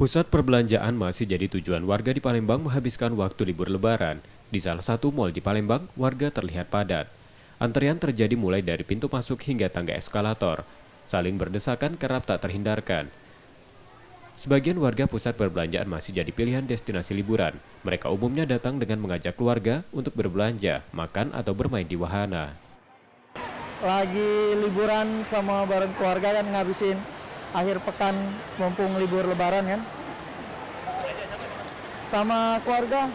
Pusat perbelanjaan masih jadi tujuan warga di Palembang menghabiskan waktu libur Lebaran. Di salah satu mal di Palembang, warga terlihat padat. Antrian terjadi mulai dari pintu masuk hingga tangga eskalator. Saling berdesakan kerap tak terhindarkan. Sebagian warga pusat perbelanjaan masih jadi pilihan destinasi liburan. Mereka umumnya datang dengan mengajak keluarga untuk berbelanja, makan atau bermain di wahana. Lagi liburan sama bareng keluarga kan ngabisin akhir pekan mumpung libur lebaran kan sama keluarga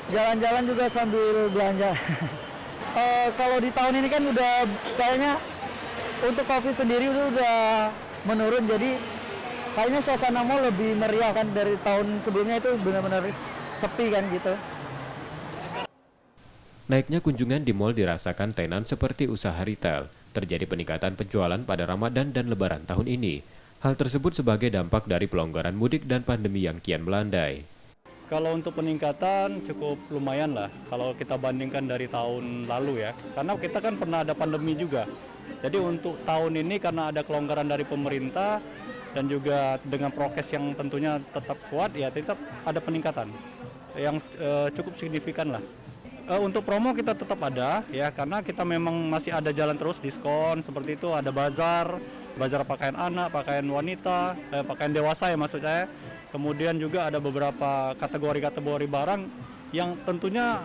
jalan-jalan juga sambil belanja. Kalau di tahun ini kan udah kayaknya untuk COVID sendiri itu udah menurun, jadi kayaknya suasana mall lebih meriah kan dari tahun sebelumnya, itu benar-benar sepi kan gitu. Naiknya kunjungan di mal dirasakan tenan seperti usaha retail. Terjadi peningkatan penjualan pada Ramadan dan Lebaran tahun ini. Hal tersebut sebagai dampak dari pelonggaran mudik dan pandemi yang kian melandai. Kalau untuk peningkatan cukup lumayan lah kalau kita bandingkan dari tahun lalu ya. Karena kita kan pernah ada pandemi juga. Jadi untuk tahun ini karena ada kelonggaran dari pemerintah dan juga dengan prokes yang tentunya tetap kuat, ya tetap ada peningkatan yang cukup signifikan lah. Untuk promo kita tetap ada ya, karena kita memang masih ada jalan terus diskon seperti itu, ada bazar pakaian anak, pakaian wanita, pakaian dewasa ya maksud saya. Kemudian juga ada beberapa kategori-kategori barang yang tentunya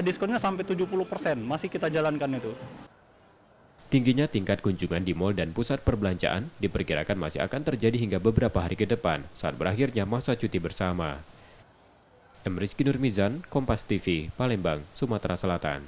diskonnya sampai 70%, masih kita jalankan itu. Tingginya tingkat kunjungan di mal dan pusat perbelanjaan diperkirakan masih akan terjadi hingga beberapa hari ke depan saat berakhirnya masa cuti bersama. Rizky Nurmizan, Kompas TV, Palembang, Sumatera Selatan.